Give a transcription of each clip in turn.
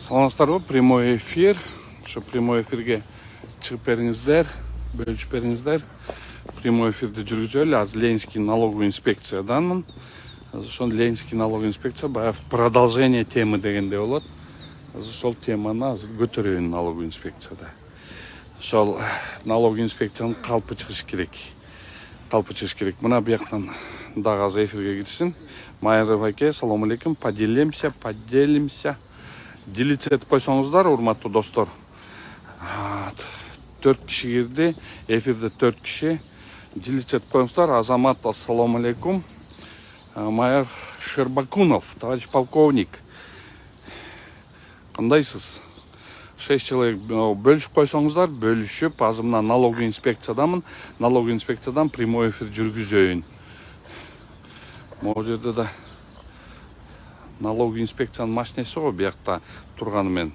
Саламатсыздарбы, прямой эфир. Ошо прямой эфирге чыгып бериңиздер, бөлүшүп бериңиздер. Прямой эфирди жүргүзөлү. Азыр Ленинский налоговый инспекцияданмын. Азыр ошол Ленинский налоговый инспекция баягы продолжение темы дегенде болот. Азыр ошол теманы азыр көтөрөйүн налоговый инспекцияда. Ошол налоговый инспекциянын калпы чыгыш керек. Мына бияктан дагы азыр эфирге кирсин. Майров аке, салам алейкум. Поделимся. Делиться этип койсоңуздар, урматтуу достор. 4 киши кирди, эфирде 4 киши. Делиться этип коюңуздар. Азамат, ассаламу алейкум. Майыр Шербакунов, товарищ полковник. Кандайсыз? 6 человек бөлүшүп койсоңуздар, бөлүшүп, азыр мына налоговый инспекциядамын. Налоговый инспекциядан прямой эфир жүргүзөйүн. Могу жерде да налоговый инспекциянын машинеси го биякта турганы мен.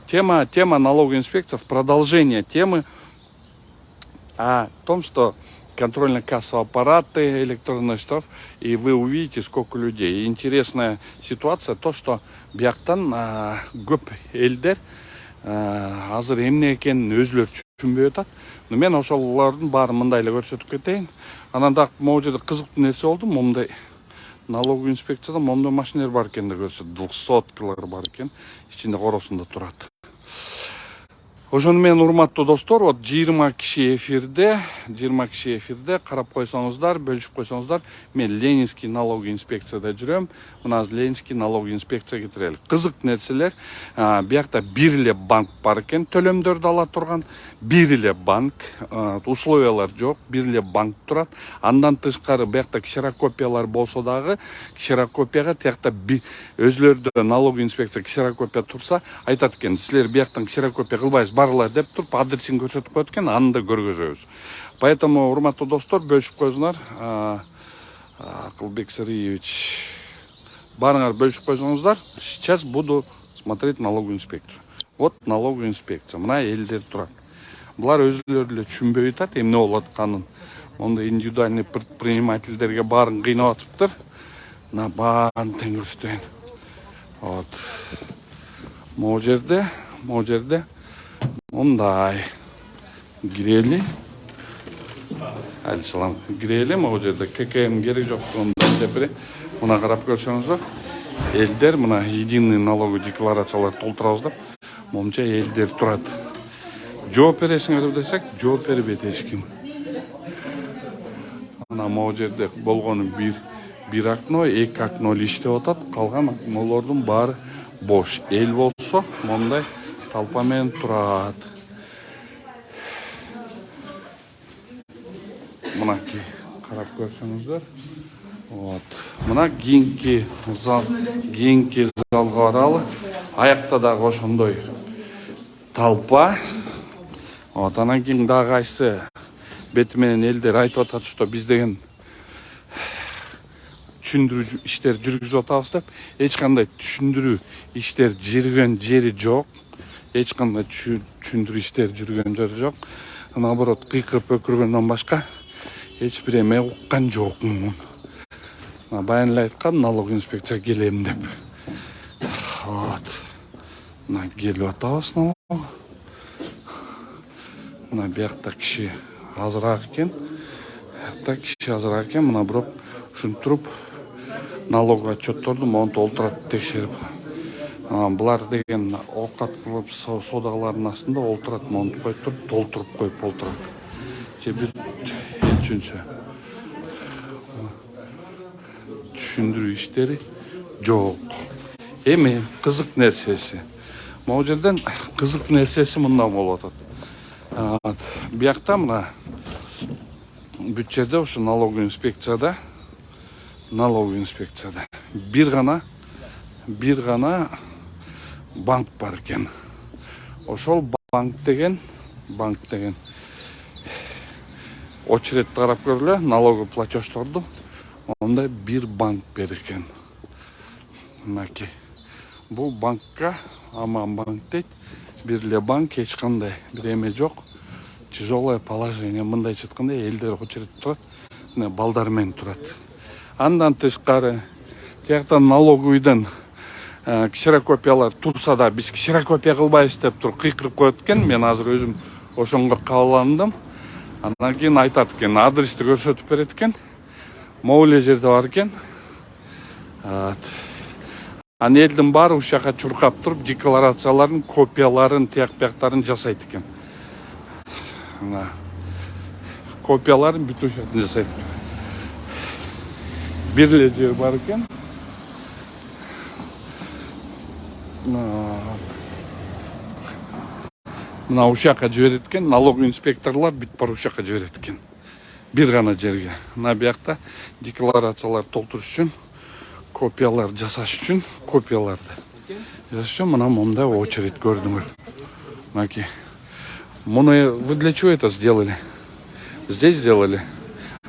Тема налоговой инспекции в продолжение темы о том, что контрольно-кассовые аппараты, электронный штраф, и вы увидите, сколько людей. И интересная ситуация, то, что бияктан көп элдер азыр эмне экенин өзүлөрү түшүнбөй атат. Но мен ошолордун баарын мындай эле көрсөтүп кетейин. Анан дагы могу жерде кызыктуу нерсе болду. Момундай налоговый инспекцияда момундай машиналар бар экен деп көрсөтүп, 200-кылар бар экен, ичинде коросунда турат. Ошону менен урматтуу достор, вот 20 киши эфирде карап койсоңуздар, бөлүшүп койсоңуздар. Мен Ленинский налоговый инспекцияда жүрөм. Мына азыр Ленинский налоговый инспекцияга кирели. Кызык нерселер. Биякта бир эле банк бар экен, төлөмдөрдү ала турган. Бир эле банк, условиялар жок, бир эле банк турат. Андан тышкары биякта ксерокопиялар болсо дагы, ксерокопияга тиякта өзлөрдө налоговый инспекция ксерокопия турса, айтат экен, силер бияктан ксерокопия кылбайсыз, барыла деп туруп адресин көрсөтүп коет экен, аны да көргөзөбүз. Поэтому, урматтуу достор, бөлүшүп койсуңар. Акылбек Сариевич, барыңар бөлүшүп койсоңуздар. Сейчас буду смотреть налоговую инспекцию. Вот налоговая инспекция. Мына элдер турат. Булар өзүлөрү эле түшүнбөй атат, эмне болуп атканын. Монда индивидуальный предпринимательдерге баарын кыйнап атыптыр. Мына баарын тең көрсөтөйүн. Вот. Могу жерде мындай кирели. Алейкум. Кирели, могу жерде ККМ керек жок, деп мына карап көрсөңүздөр. Элдер мына единый налоговый декларациялар толтурабыз деп, момунча элдер турат. Жооп бересиңер десек, жооп бербейт эч ким. Мына могу жерде болгону бир окно, 2 окно иштеп атат, калган окнолордун баары бош. Эл болсо, мондай талпа менен турат. Мынакей карап көрсөңүздөр. Вот. Мына кийинки залга баралы. Аякта дагы ошондой талпа. Вот, анан кийин дагы кайсы бети менен элдер айтып атат, что биз деген түшүндүрүү иштер жүргүзүп атабыз деп. Эч кандай түшүндүрүү иштер жүргөн жери жок. Эч кандай түшүндүрүү иштер жүргөн жери жок. Наоборот, кыйкырып өкүргөндөн башка эч бир эме уккан жокмун. Баян эле айткам, налоговый инспекция келем деп. Вот. Мына келип атабыз. Мына биякта киши азыраак экен. Мына бирок ушинтип налоговый отчетторду могу толтурат, текшерип. Булар деген оокат кылып содалардын астында олтурат, могу коюп туруп, толтуруп коюп олтурат. Же бир үчүнчү түшүндүрүү иштери жок. Эми кызык нерсеси. Могу жерден кызык нерсеси мындай болуп атат. Биякта мына бүт жерде ошо налоговый инспекцияда бир гана банк бар экен. Ошол банк деген очередь карап көрүлө, налоговый платежторду ондай бир банк бер экен. Мынакей. Бул банкка Аман банк дейт. Бир эле банк, эч кандай бир эме жок. Тяжелое положение. Мындайча айтканда элдер очередь турат, балдар менен турат. Андан тышкары, тияктан налоговыйдан ксерокопиялар турса да биз ксерокопия кылбайбыз деп туруп кыйкырып коет экен. Мен азыр өзүм ошонго кабылдым. Андан кийин айтат экен, адрести көрсөтүп берет экен. Могу эле жерде бар экен. Аны элдин баары ушул жака чуркап туруп декларацияларын, копияларын, тияк-бияктарын жасайт экен. Копияларын бүт ушул жактан жасайт экен. Бир эле жер бар экен. Мына ушул жака жиберет экен, налоговый инспекторлор бүт бар ушул жака жиберет экен. Бир гана жерге. Мына биякта декларациялар толтуруш үчүн, копиялар жасаш үчүн, копияларды жасаш үчүн мына мондай очередь көрдүңөр. Мынакей. Муну вы для чего это сделали? Здесь сделали.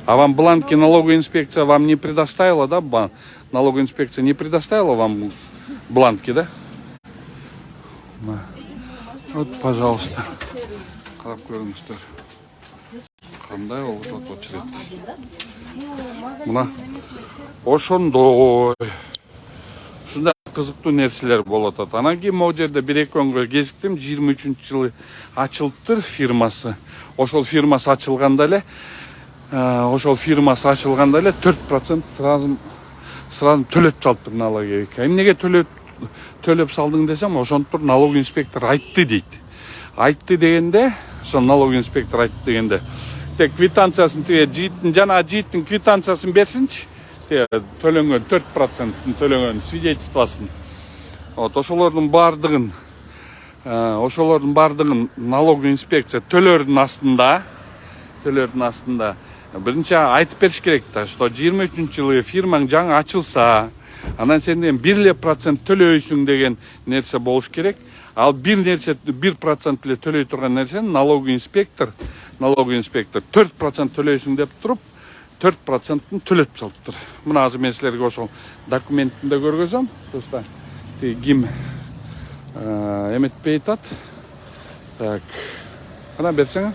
А вам бланки налоговая инспекция вам не предоставила, да? Налоговая инспекция не предоставила вам бланки, да? Вот, пожалуйста. Карап көрүңүздөр. Кандай болуп атат очередь. Мына ошондой. Ушундай кызыктуу нерселер болуп атат. Анан кийин могу жерде бир-эки күнгө кезиктим. 23-жылы ачылыптыр фирмасы. Ошол фирмасы ачылганда эле 4% сразу төлөп салыптыр налоговик. Эмнеге төлөп салдың десем, ошонтур налоговый инспектор айтты дейт. Айтты дегенде, ошо налоговый инспектор айтты дегенде, квитанциясын жийиттин квитанциясын берсинчи. Төлөнгөн 4% төлөнгөн свидетельствосын. Вот ошолордун бардыгын налоговый инспекция төлөрдүн астында биринчи айтып бериш керек да, что 23-жылы фирмаң жаңы ачылса, анан сенден 1% төлөйсүң деген нерсе болуш керек. Ал 1% эле төлөй турган нерсени налоговый инспектор 4% төлөйсүң деп туруп 4%-ын төлөп салыптыр. Мына азыр мен силерге ошол документинде көргөзөм. Просто ким эметпей атат. Так. Ана берсең.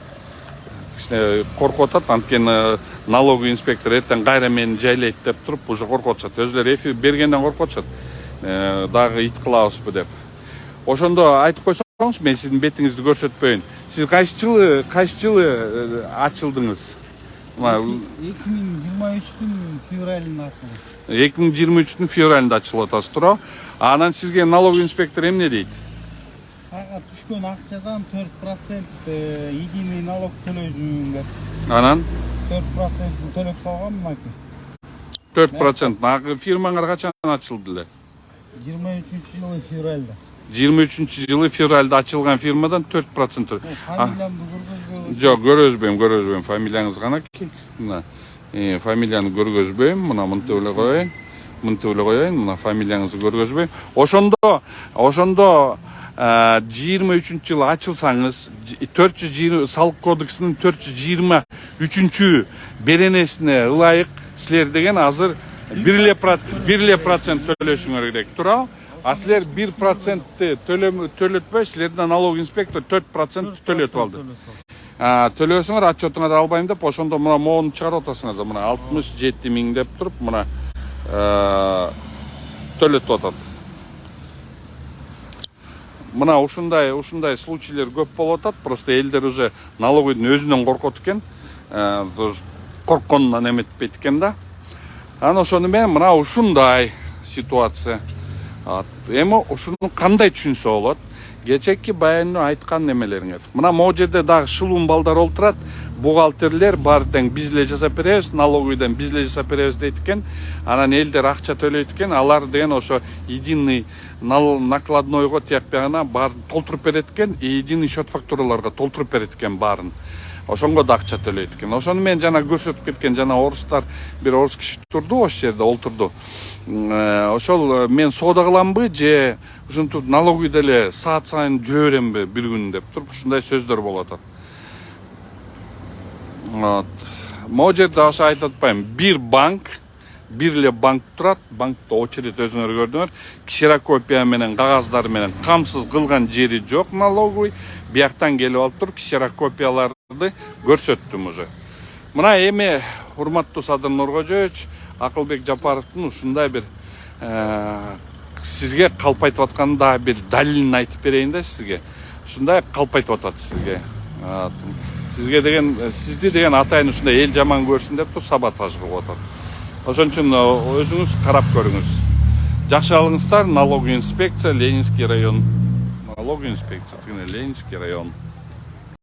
Коркуп атат, анткени налоговый инспектор эртең кайра мени жайлайт деп туруп уже коркуп атышат. Өзүлөрү эфир бергенден коркуп атышат. Дагы ит кылабызбы деп. Ошондо айтып койсоңуз, мен сиздин бетиңизди көрсөтпөйүн. Сиз кайсы жылы ачылдыңыз? 2023-тün февралында ачылды. 2023-тün февралында ачылып атасыз тура. Анан сизге налоговый инспектор эмне дейт? Сага түшкөн акчадан 4% единый налог төлөйсүң деп. Анан 4% төлөп салгам мынакей. 4%. Фирмаңар качан ачылды эле? 23-жылы февралда. 23-жылы февралда ачылган фирмадан 4%. Фамилиямды көргөзбөйм. Жок, көргөзбөйм. Фамилияңыз гана ки. Мына фамилияны көргөзбөйм. Мына мынтип эле коеюн. Мына фамилияңызды көргөзбөйм. Ошондо 23-жылы ачылсаңыз, 420 салык кодексинин 423 беренесине ылайык силер деген азыр 1% төлөшүңөр керек тура. А силер 1% төлөтпөй, силерден налоговый инспектор 4% төлөтүп алды. Төлөсөңөр отчетуңарды албайм деп, ошондо мына могуну чыгарып атасыңар да, мына 67 000 деп туруп, мына төлөтүп атат. Мына ушундай случайлар көп болуп атат. Просто элдер уже налоговыйдын өзүнөн коркот экен. Коркконунан эметпейт экен да. Анан ошону менен мына ушундай ситуация. Эми ушуну кандай түшүнсө болот? Кечеки баянды айткан немелериңер. Мына могу жерде дагы шылуун балдар олтурат. Бухгалтерлер бар тең биз эле жасап беребиз, налоговыйдан биз эле жасап беребиз дейт экен. Анан элдер акча төлөйт экен. Алар деген ошо единый накладнойго тияк-биягына баарын толтуруп берет экен, единый счет фактураларга толтуруп берет экен баарын. Ошонго да акча төлөйт экен. Ошону мен жана көрсөтүп кеткен жана орустар, бир орус киши турду, ошол жерде олтурду. Ошол мен соода кыламбы же ушинтип налоговыйда эле саат сайын жүрө беремби бир күн деп туруп ушундай сөздөр болуп атат. Могу жерде ошо айтып атпайм. Бир эле банк турат. Банкта очередь өзүңөр көрдүңөр. Ксерокопия менен кагаздар менен камсыз кылган жери жок налоговый. Бияктан келип алып туруп ксерокопияларды көрсөттүм уже. Мына эми урматтуу Садыр Нуркожоевич, Акылбек Жапаровдун ушундай бир сизге калп айтып атканда бир далилин айтып берейин да сизге. Ушундай калп айтып атат сизге. Сизге деген сизди деген атайын ушундай эл жаман көрсүн деп туруп саботаж кылып атат. Ошон үчүн өзүңүз карап көрүңүз. Жакшы алыңыздар. Налоговый инспекция, Ленинский район. Налоговый инспекция, Ленинский район.